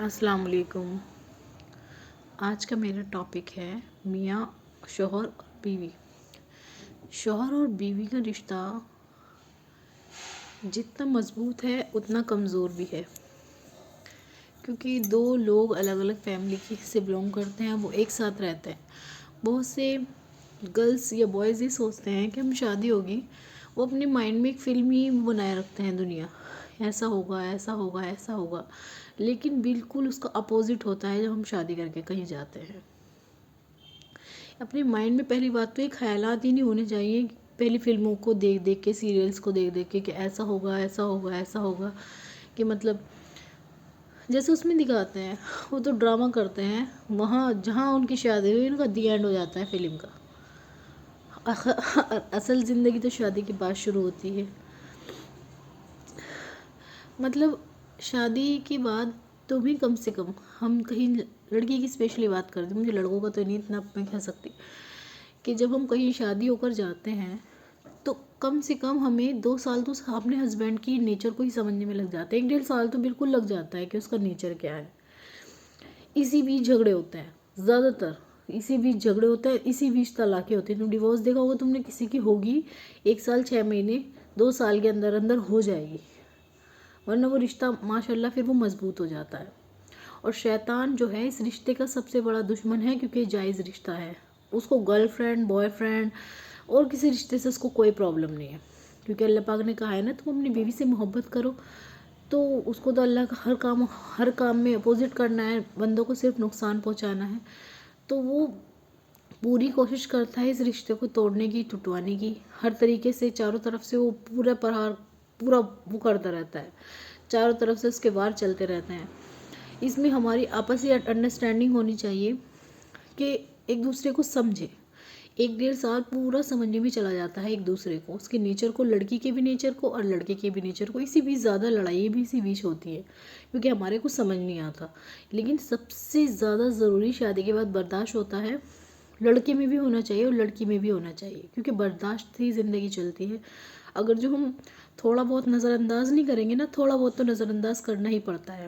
السلام علیکم۔ آج کا میرا ٹاپک ہے میاں، شوہر اور بیوی۔ شوہر اور بیوی کا رشتہ جتنا مضبوط ہے اتنا کمزور بھی ہے، کیونکہ دو لوگ الگ الگ فیملی سے بلونگ کرتے ہیں، وہ ایک ساتھ رہتے ہیں۔ بہت سے گرلس یا بوائز یہ سوچتے ہیں کہ ہم شادی ہوگی، وہ اپنے مائنڈ میں ایک فلم ہی بنائے رکھتے ہیں، دنیا ایسا ہوگا ایسا ہوگا ایسا ہوگا، لیکن بالکل اس کا اپوزٹ ہوتا ہے جب ہم شادی کر کے کہیں جاتے ہیں۔ اپنے مائنڈ میں پہلی بات تو یہ خیالات ہی نہیں ہونے چاہیے، پہلی فلموں کو دیکھ دیکھ کے، سیریلز کو دیکھ دیکھ کے کہ ایسا ہوگا ایسا ہوگا ایسا ہوگا، کہ مطلب جیسے اس میں دکھاتے ہیں، وہ تو ڈرامہ کرتے ہیں، وہاں جہاں ان کی شادی ہوئی ان کا دی اینڈ ہو جاتا ہے فلم کا۔ اصل زندگی تو شادی کے بعد شروع ہوتی ہے۔ مطلب شادی کے بعد تو بھی کم سے کم ہم کہیں، لڑکی کی اسپیشلی بات کرتے ہیں، مجھے لڑکوں کا تو نہیں اتنا میں کہہ سکتی، کہ جب ہم کہیں شادی ہو کر جاتے ہیں تو کم سے کم ہمیں 2 سال تو اپنے ہسبینڈ کی نیچر کو ہی سمجھنے میں لگ جاتے ہیں، 1.5 سال تو بالکل لگ جاتا ہے کہ اس کا نیچر کیا ہے۔ اسی بیچ جھگڑے ہوتے ہیں، زیادہ تر اسی بیچ جھگڑے ہوتے ہیں، اسی بیچ طلاقیں ہوتی ہیں۔ تم ڈیورس دیکھا ہوگا تم نے، کسی کی ہوگی 1 سال 6 مہینے 2 سال کے اندر اندر ہو جائے گی، ورنہ وہ رشتہ ماشاءاللہ پھر وہ مضبوط ہو جاتا ہے۔ اور شیطان جو ہے اس رشتے کا سب سے بڑا دشمن ہے، کیونکہ جائز رشتہ ہے، اس کو گرل فرینڈ، بوائے فرینڈ اور کسی رشتے سے اس کو کوئی پرابلم نہیں ہے، کیونکہ اللہ پاک نے کہا ہے نا، تم اپنی بیوی سے محبت کرو، تو اس کو تو اللہ کا ہر کام میں اپوزٹ کرنا ہے، بندوں کو صرف نقصان پہنچانا ہے، تو وہ پوری کوشش کرتا ہے اس رشتے کو توڑنے کی، ٹوٹوانے کی، ہر طریقے سے چاروں طرف سے وہ پورا وہ کرتا رہتا ہے، چاروں طرف سے اس کے وار چلتے رہتے ہیں۔ اس میں ہماری آپسی انڈرسٹینڈنگ ہونی چاہیے کہ ایک دوسرے کو سمجھے۔ 1.5 سال پورا سمجھنے میں چلا جاتا ہے ایک دوسرے کو، اس کے نیچر کو، لڑکی کے بھی نیچر کو اور لڑکے کے بھی نیچر کو، اسی بیچ زیادہ لڑائی بھی اسی بیچ ہوتی ہے، کیونکہ ہمارے کو سمجھ نہیں آتا۔ لیکن سب سے زیادہ ضروری شادی کے بعد برداشت ہوتا ہے، لڑکے میں بھی ہونا چاہیے اور لڑکی میں بھی ہونا چاہیے، کیونکہ برداشت ہی زندگی چلتی ہے۔ اگر جو ہم تھوڑا بہت نظر انداز نہیں کریں گے نا، تھوڑا بہت تو نظر انداز کرنا ہی پڑتا ہے،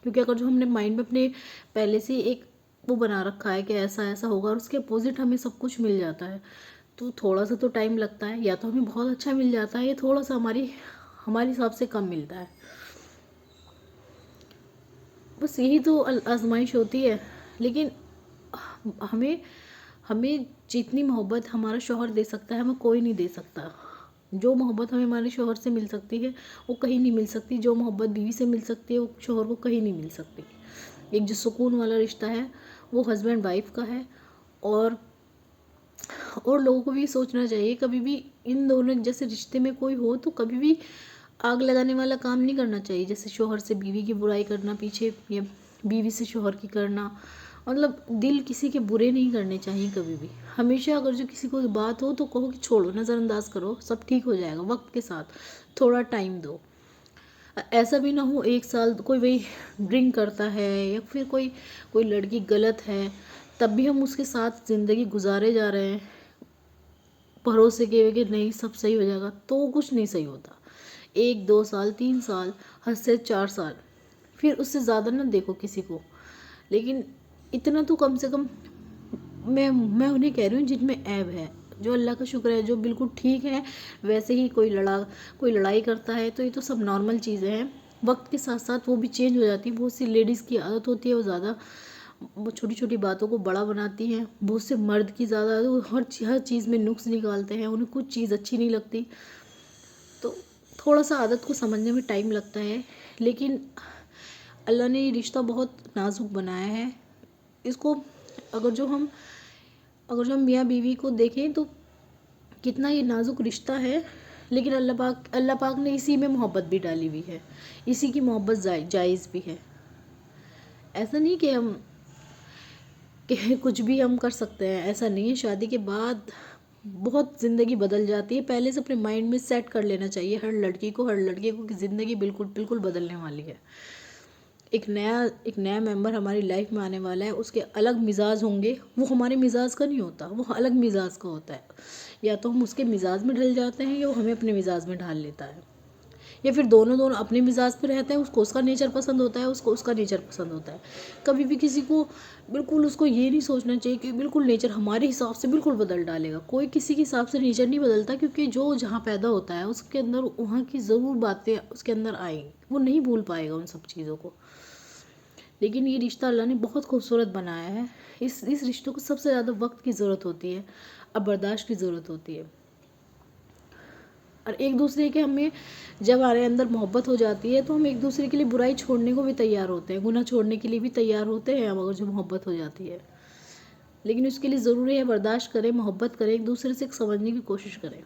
کیونکہ اگر جو ہم نے مائنڈ میں اپنے پہلے سے ایک وہ بنا رکھا ہے کہ ایسا ایسا ہوگا، اور اس کے اپوزٹ ہمیں سب کچھ مل جاتا ہے، تو تھوڑا سا تو ٹائم لگتا ہے، یا تو ہمیں بہت اچھا مل جاتا ہے، یا تھوڑا سا ہمارے حساب سے کم ملتا ہے۔ بس یہی تو آزمائش ہوتی ہے، لیکن ہمیں جتنی محبت ہمارا شوہر دے سکتا ہے، ہمیں کوئی نہیں دے سکتا۔ جو محبت ہمیں ہمارے شوہر سے مل سکتی ہے وہ کہیں نہیں مل سکتی، جو محبت بیوی سے مل سکتی ہے وہ شوہر کو کہیں نہیں مل سکتی۔ ایک جو سکون والا رشتہ ہے وہ ہسبینڈ وائف کا ہے، اور لوگوں کو بھی سوچنا چاہیے، کبھی بھی ان دونوں جیسے رشتے میں کوئی ہو تو کبھی بھی آگ لگانے والا کام نہیں کرنا چاہیے، جیسے شوہر سے بیوی کی برائی کرنا پیچھے، یا بیوی سے شوہر کی کرنا، مطلب دل کسی کے برے نہیں کرنے چاہیے کبھی بھی۔ ہمیشہ اگر جو کسی کو بات ہو تو کہو کہ چھوڑو، نظر انداز کرو، سب ٹھیک ہو جائے گا، وقت کے ساتھ تھوڑا ٹائم دو۔ ایسا بھی نہ ہو 1 سال کوئی وہی ڈرنک کرتا ہے، یا پھر کوئی لڑکی غلط ہے، تب بھی ہم اس کے ساتھ زندگی گزارے جا رہے ہیں بھروسے کے کہ نہیں سب صحیح ہو جائے گا، تو کچھ نہیں صحیح ہوتا۔ 1 2 سال 3 سال، حد سے 4 سال، پھر اس سے زیادہ نہ دیکھو کسی کو، لیکن اتنا تو کم سے کم میں انہیں کہہ رہی ہوں جن میں عیب ہے، جو اللہ کا شکر ہے، جو بالکل ٹھیک ہے، ویسے ہی کوئی لڑائی کرتا ہے تو یہ تو سب نارمل چیزیں ہیں، وقت کے ساتھ ساتھ وہ بھی چینج ہو جاتی ہے۔ بہت سی لیڈیز کی عادت ہوتی ہے وہ زیادہ چھوٹی چھوٹی باتوں کو بڑا بناتی ہیں، بہت سے مرد کی زیادہ ہر چیز میں نقص نکالتے ہیں، انہیں کچھ چیز اچھی نہیں لگتی، تو تھوڑا سا عادت کو سمجھنے میں ٹائم لگتا ہے، لیکن اللہ نے یہ رشتہ بہت نازک بنایا ہے۔ اس کو اگر جو ہم میاں بیوی کو دیکھیں تو کتنا یہ نازک رشتہ ہے، لیکن اللہ پاک نے اسی میں محبت بھی ڈالی ہوئی ہے، اسی کی محبت جائز بھی ہے۔ ایسا نہیں کہ کچھ بھی ہم کر سکتے ہیں، ایسا نہیں ہے۔ شادی کے بعد بہت زندگی بدل جاتی ہے، پہلے سے اپنے مائنڈ میں سیٹ کر لینا چاہیے ہر لڑکی کو، ہر لڑکے کو، کہ زندگی بالکل بدلنے والی ہے۔ ایک نیا ممبر ہماری لائف میں آنے والا ہے، اس کے الگ مزاج ہوں گے، وہ ہمارے مزاج کا نہیں ہوتا، وہ الگ مزاج کا ہوتا ہے، یا تو ہم اس کے مزاج میں ڈھل جاتے ہیں یا وہ ہمیں اپنے مزاج میں ڈھال لیتا ہے۔ یا پھر دونوں اپنے مزاج پہ رہتے ہیں، اس کو اس کا نیچر پسند ہوتا ہے، اس کو اس کا نیچر پسند ہوتا ہے. کبھی بھی کسی کو بالکل اس کو یہ نہیں سوچنا چاہیے کہ بالکل نیچر ہمارے حساب سے بالکل بدل ڈالے گا. کوئی کسی کے حساب سے نیچر نہیں بدلتا، کیونکہ جو جہاں پیدا ہوتا ہے اس کے اندر وہاں کی ضرور باتیں اس کے اندر آئیں گی، وہ نہیں بھول پائے گا ان سب چیزوں کو. لیکن یہ رشتہ اللہ نے بہت خوبصورت بنایا ہے. اس رشتوں کو سب سے زیادہ وقت کی ضرورت ہوتی ہے، اب برداشت کی ضرورت ہوتی ہے. اور ایک دوسرے کے ہمیں جب ہمارے اندر محبت ہو جاتی ہے تو ہم ایک دوسرے کے لیے برائی چھوڑنے کو بھی تیار ہوتے ہیں، گناہ چھوڑنے کے لیے بھی تیار ہوتے ہیں اگر جو محبت ہو جاتی ہے. لیکن اس کے لیے ضروری ہے برداشت کریں، محبت کریں، ایک دوسرے سے سمجھنے کی کوشش کریں.